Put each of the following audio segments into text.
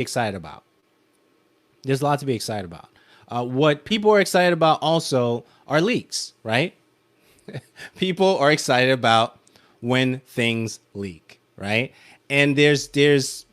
excited about. There's a lot to be excited about. What people are excited about also are leaks, right? People are excited about when things leak, right? And there's different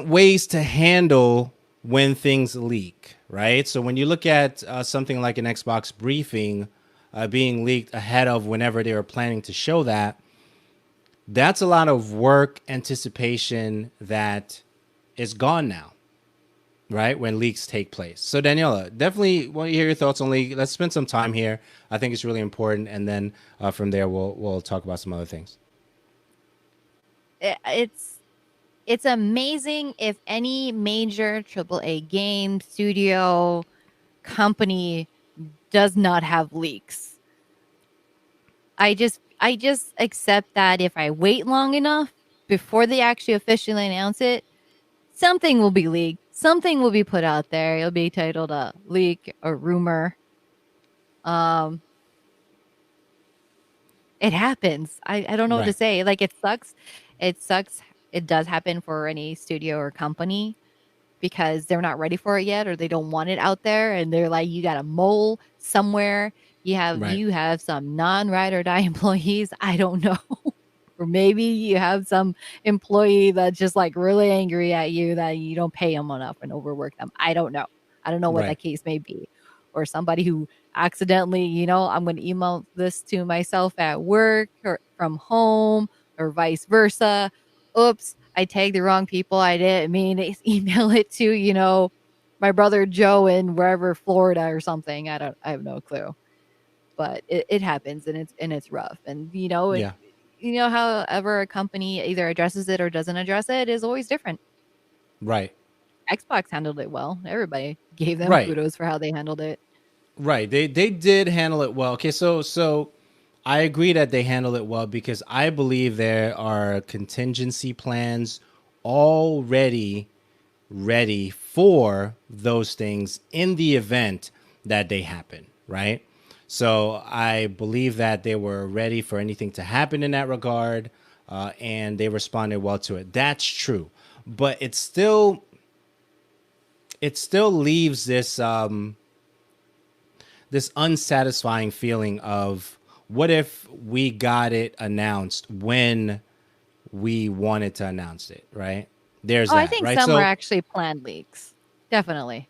ways to handle when things leak, right? So when you look at something like an Xbox briefing being leaked ahead of whenever they were planning to show that, that's a lot of work anticipation that is gone now, right? When leaks take place. So Daniela, definitely want to hear your thoughts on leak. Let's spend some time here. I think it's really important, and then from there we'll talk about some other things. It's amazing if any major AAA game studio company does not have leaks. I just accept that if I wait long enough before they actually officially announce it, something will be leaked. Something will be put out there. It'll be titled a leak or rumor. Um, it happens. I don't know what to Right. say. Like it sucks. It sucks. It does happen for any studio or company because they're not ready for it yet or they don't want it out there and they're like you got a mole somewhere. Right. You have some non-ride or die employees. I don't know. Or maybe you have some employee that's just like really angry at you that you don't pay them enough and overwork them. I don't know. I don't know what Right. that case may be. Or somebody who accidentally, I'm going to email this to myself at work or from home or vice versa. Oops, I tagged the wrong people. I didn't mean to email it to, my brother Joe in wherever Florida or something. I have no clue. But it happens and it's rough. And Yeah. however a company either addresses it or doesn't address it is always different. Right. Xbox handled it well. Everybody gave them Right. kudos for how they handled it. Right. They did handle it well. Okay, so I agree that they handle it well because I believe there are contingency plans already ready for those things in the event that they happen, right? So I believe that they were ready for anything to happen in that regard, and they responded well to it. That's true, but it still leaves this unsatisfying feeling of what if we got it announced when we wanted to announce it, right? There's Oh, I that, think right? some were So actually planned leaks. Definitely.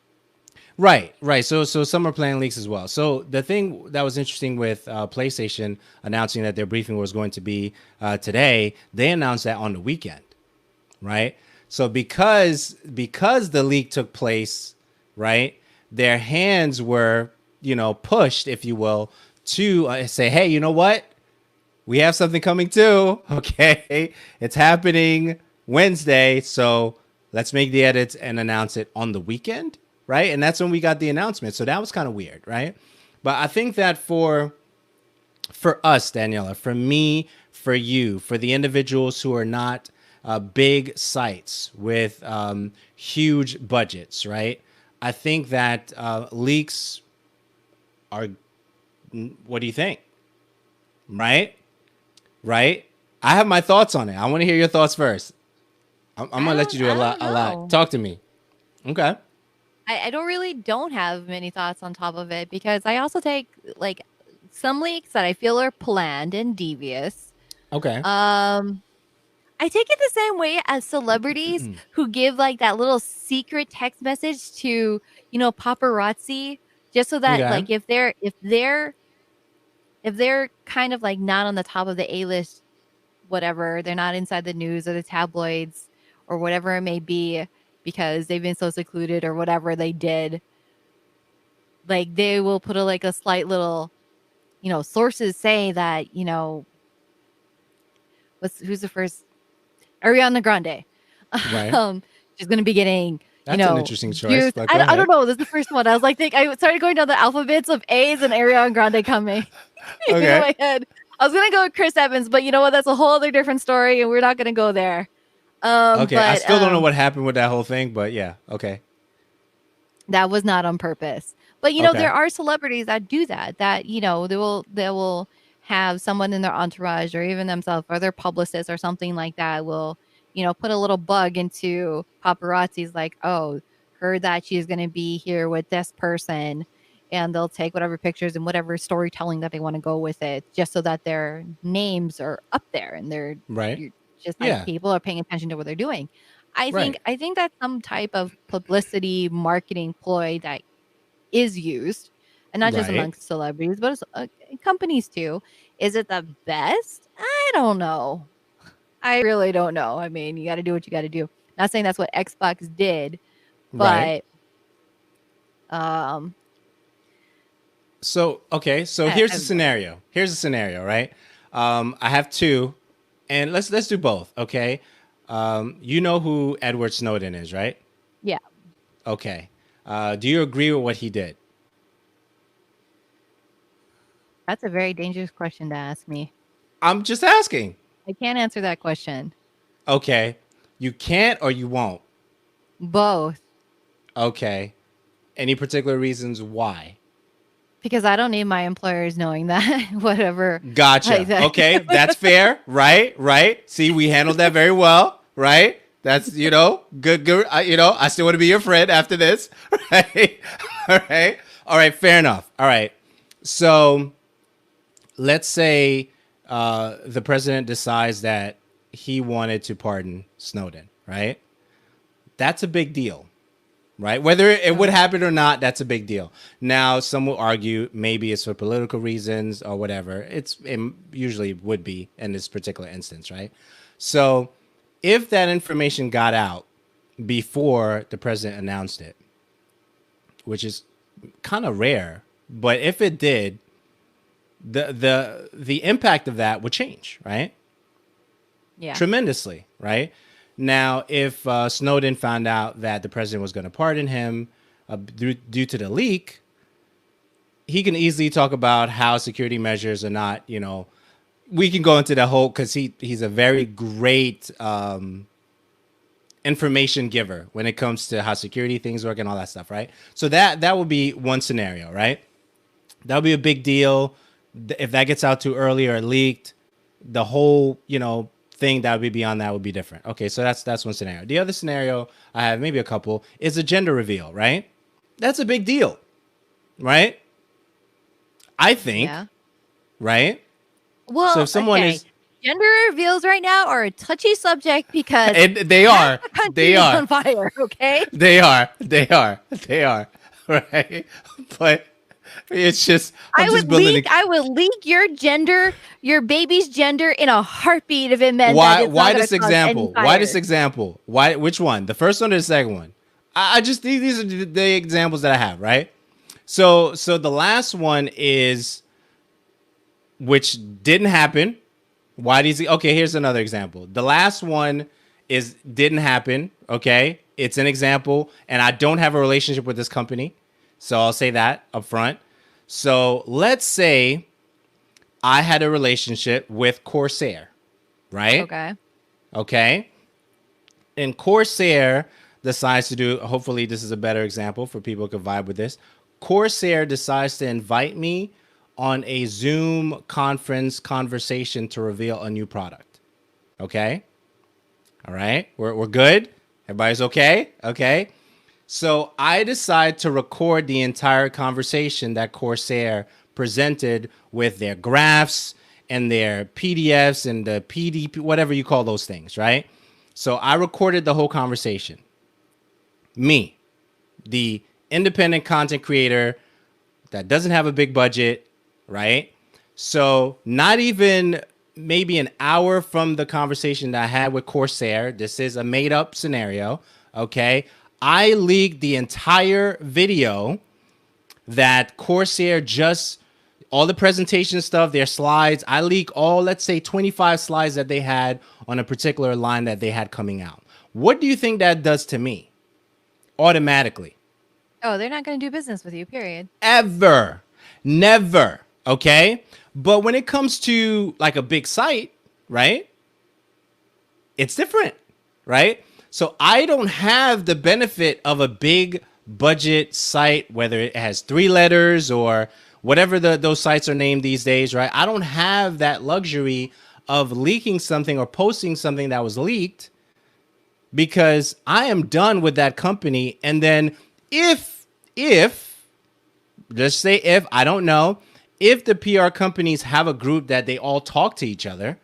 right. So some are planning leaks as well. So the thing that was interesting with PlayStation announcing that their briefing was going to be today, they announced that on the weekend, right? So because the leak took place, right, their hands were pushed, if you will, to say, hey, you know what? We have something coming too. Okay, it's happening Wednesday, so let's make the edits and announce it on the weekend, right? And that's when we got the announcement. So that was kind of weird, right? But I think that for us, Daniela, for me, for you, for the individuals who are not big sites with huge budgets, right? I think that leaks are. What do you think? Right? Right? I have my thoughts on it. I want to hear your thoughts first. I'm gonna let you do a I lot. don't A lot. know. Talk to me. Okay. I don't have many thoughts on top of it because I also take like some leaks that I feel are planned and devious. Okay. Um I take it the same way as celebrities who give like that little secret text message to, paparazzi just so that Okay. like if they're kind of like not on the top of the A-list whatever, they're not inside the news or the tabloids or whatever it may be because they've been so secluded or whatever they did, like they will put a slight little, sources say that, who's the first Ariana Grande. Right. um, she's gonna be getting, That's an interesting choice, juice. but go I don't ahead. know. This is the first one. I was like, I started going down the alphabets of A's and Ariana Grande coming in Okay. my head. I was gonna go with Chris Evans, but you know what? That's a whole other different story, and we're not gonna go there. Okay. I But still don't know what happened with that whole thing, but yeah. Okay. that was not on purpose. But Okay. there are celebrities that do that. That they will have someone in their entourage or even themselves or their publicist or something like that will put a little bug into paparazzi's like, oh, heard that she's going to be here with this person, and they'll take whatever pictures and whatever storytelling that they want to go with it, just so that their names are up there and they're Right. you're just like Yeah. people are paying attention to what they're doing. I think Right. I think that's some type of publicity marketing ploy that is used, and not just Right. amongst celebrities, but companies too. Is it the best? I don't know. I really don't know. I mean, you got to do what you got to do. Not saying that's what Xbox did, Right. but um, So okay, so I here's the don't know. scenario. Here's the scenario, right? I have two, and let's do both. Okay. You know who Edward Snowden is, right? Yeah, Okay. Do you agree with what he did? that's a very dangerous question to ask me. I'm just asking. I can't answer that question. Okay. You can't or you won't. Both, Okay. Any particular reasons why? because I don't need my employers knowing that. Whatever. Like Gotcha. that. Okay, that's fair. Right, right. See, we handled that very well. Right. That's good. Good. I still want to be your friend after this. Right. All right. All right. Fair enough. All right. So, let's say the president decides that he wanted to pardon Snowden. Right. That's a big deal. Right? Whether it would happen or not, that's a big deal. Now, some will argue maybe it's for political reasons or whatever. It usually would be in this particular instance, right? So, if that information got out before the president announced it, which is kind of rare, but if it did, the impact of that would change, right? Yeah. Tremendously, right? Now, if Snowden found out that the president was going to pardon him due to the leak, he can easily talk about how security measures are not, we can go into the whole, because he's a very great information giver when it comes to how security things work and all that stuff, right? So that would be one scenario, right? That would be a big deal. If that gets out too early or leaked, the whole, thing that would be beyond that would be different. Okay, so that's one scenario. The other scenario I have, maybe a couple, is a gender reveal, right? That's a big deal, right? I think, Yeah. right? Well, So if someone okay. is, Gender reveals right now are a touchy subject because and they half are, the country they is are, on fire. Okay. they are, they are, they are, right? But it's just, I'm just building. I would leak your gender, your baby's gender in a heartbeat if it meant that Why? it's not Why going to this cause any example? Why this fire. example? Why? Which one? The first one or the second one? I just these are the examples that I have, right? So the last one is, which didn't happen. Why does he? Okay, here's another example. The last one is didn't happen. Okay, it's an example, and I don't have a relationship with this company, so I'll say that up front. So let's say I had a relationship with Corsair, right? Okay. Okay. And Corsair decides to do, hopefully this is a better example for people who can vibe with this. Corsair decides to invite me on a Zoom conference conversation to reveal a new product. Okay. All right. We're good. Everybody's okay. Okay. So I decide to record the entire conversation that Corsair presented with their graphs and their PDFs and the PDP, whatever you call those things, right? So I recorded the whole conversation. Me, the independent content creator that doesn't have a big budget, right? So not even maybe an hour from the conversation that I had with Corsair, this is a made up scenario, okay? I leaked the entire video that Corsair just, all the presentation stuff, their slides. I leak all, let's say 25 slides that they had on a particular line that they had coming out. What do you think that does to me? Automatically. Oh, they're not going to do business with you, period. Ever. Never. Okay. But when it comes to like a big site, right? It's different, right? So I don't have the benefit of a big budget site, whether it has 3 letters or whatever those sites are named these days, right? I don't have that luxury of leaking something or posting something that was leaked because I am done with that company. And then if just say if, I don't know, if the PR companies have a group that they all talk to each other,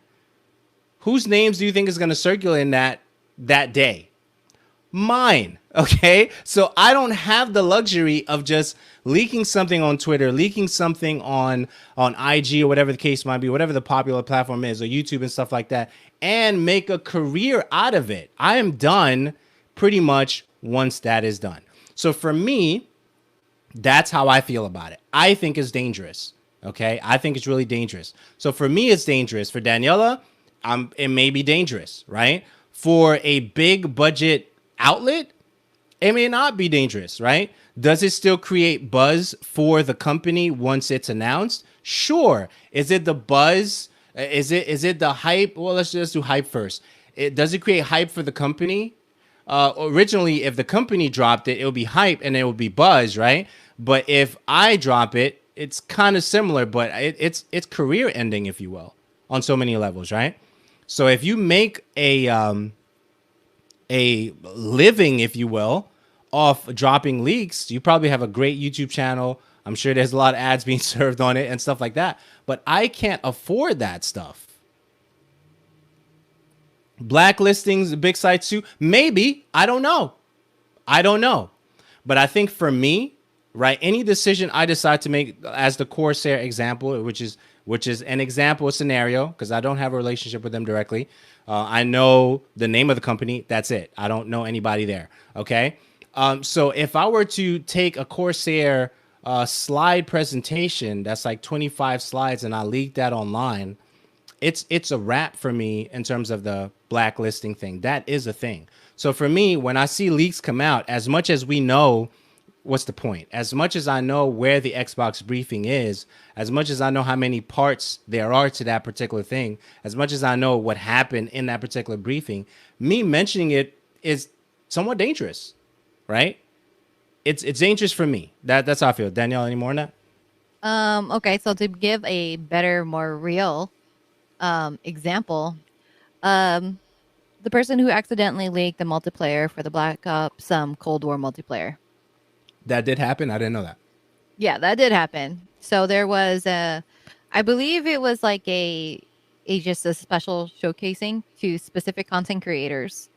whose names do you think is going to circulate in that day? Mine. Okay. So I don't have the luxury of just leaking something on Twitter, leaking something on IG or whatever the case might be, whatever the popular platform is, or YouTube and stuff like that, and make a career out of it. I am done pretty much once that is done. So for me, that's how I feel about it. I think it's dangerous. Okay. I think it's really dangerous. So for me, it's dangerous. For Daniela, it may be dangerous, right? For a big budget outlet, it may not be dangerous, right? Does it still create buzz for the company once it's announced? Sure. Is it the buzz? Is it the hype? Well, let's just do hype first. Does it create hype for the company? Originally, if the company dropped it, it would be hype and it would be buzz, right? But if I drop it, it's kind of similar, but it's career ending, if you will, on so many levels, right? So if you make a living, if you will, off dropping leaks, you probably have a great YouTube channel. I'm sure there's a lot of ads being served on it and stuff like that. But I can't afford that stuff. Blacklistings, big sites too. Maybe. I don't know. I don't know. But I think for me, right, any decision I decide to make, as the Corsair example, which is an example, a scenario, because I don't have a relationship with them directly. I know the name of the company. That's it. I don't know anybody there. Okay. So if I were to take a Corsair slide presentation that's like 25 slides and I leak that online, it's a wrap for me in terms of the blacklisting thing. That is a thing. So for me, when I see leaks come out, as much as we know, what's the point? As much as I know where the Xbox briefing is, as much as I know how many parts there are to that particular thing, as much as I know what happened in that particular briefing, me mentioning it is somewhat dangerous, right? It's dangerous for me. That's how I feel. Danielle, any more on that? Okay, so to give a better, more real example, um, the person who accidentally leaked the multiplayer for the Black Ops Cold War multiplayer. That did happen. I didn't know that. Yeah, that did happen. So there was I believe it was like a just a special showcasing to specific content creators,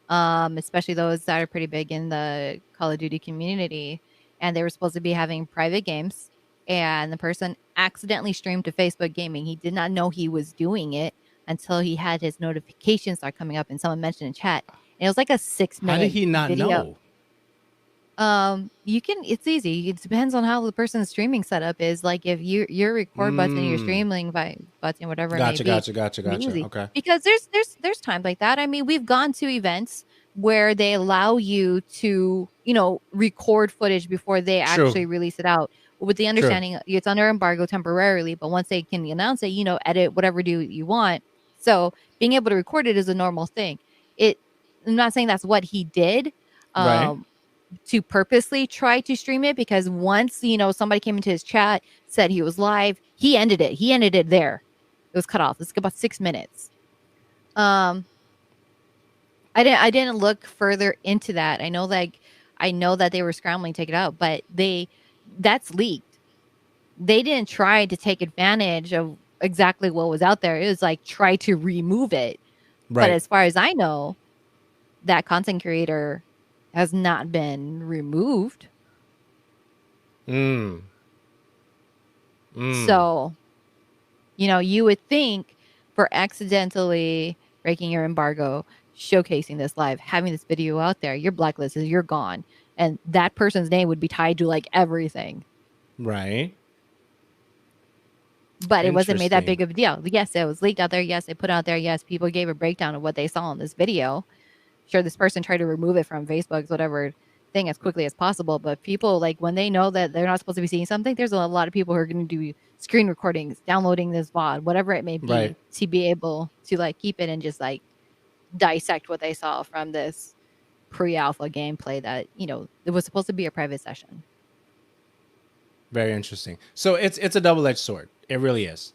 especially those that are pretty big in the Call of Duty community. And they were supposed to be having private games. And the person accidentally streamed to Facebook Gaming. He did not know he was doing it until he had his notifications start coming up and someone mentioned in chat. And it was like a 6 How did minute he not video. know? You can. It's easy. It depends on how the person's streaming setup is. Like if your record button, your streaming button, whatever it may Gotcha, be, gotcha, gotcha, can be gotcha. easy. Okay. Because there's times like that. I mean, we've gone to events where they allow you to record footage before they True. actually release it out, with the True. understanding it's under embargo temporarily. But once they can announce it, edit whatever do you want. So being able to record it is a normal thing. It. I'm not saying that's what he did. Right. Um, to purposely try to stream it, because once somebody came into his chat, said he was live, he ended it there. It was cut off. It's about 6 minutes. I didn't look further into that. I know that they were scrambling to take it out, but that's leaked. They didn't try to take advantage of exactly what was out there. It was like try to remove it. But Right. as far as I know, that content creator has not been removed. So, you would think for accidentally breaking your embargo, showcasing this live, having this video out there, you're blacklisted, you're gone. And that person's name would be tied to like everything. Right. But it wasn't made that Interesting. big of a deal. Yes, it was leaked out there. Yes, they put out there. Yes, people gave a breakdown of what they saw in this video. Sure, this person tried to remove it from Facebook's whatever thing as quickly as possible. But people, like, when they know that they're not supposed to be seeing something, there's a lot of people who are going to do screen recordings, downloading this VOD, whatever it may Right. be, to be able to like keep it and just like dissect what they saw from this pre-alpha gameplay that it was supposed to be a private session. Very interesting. So it's a double-edged sword. It really is.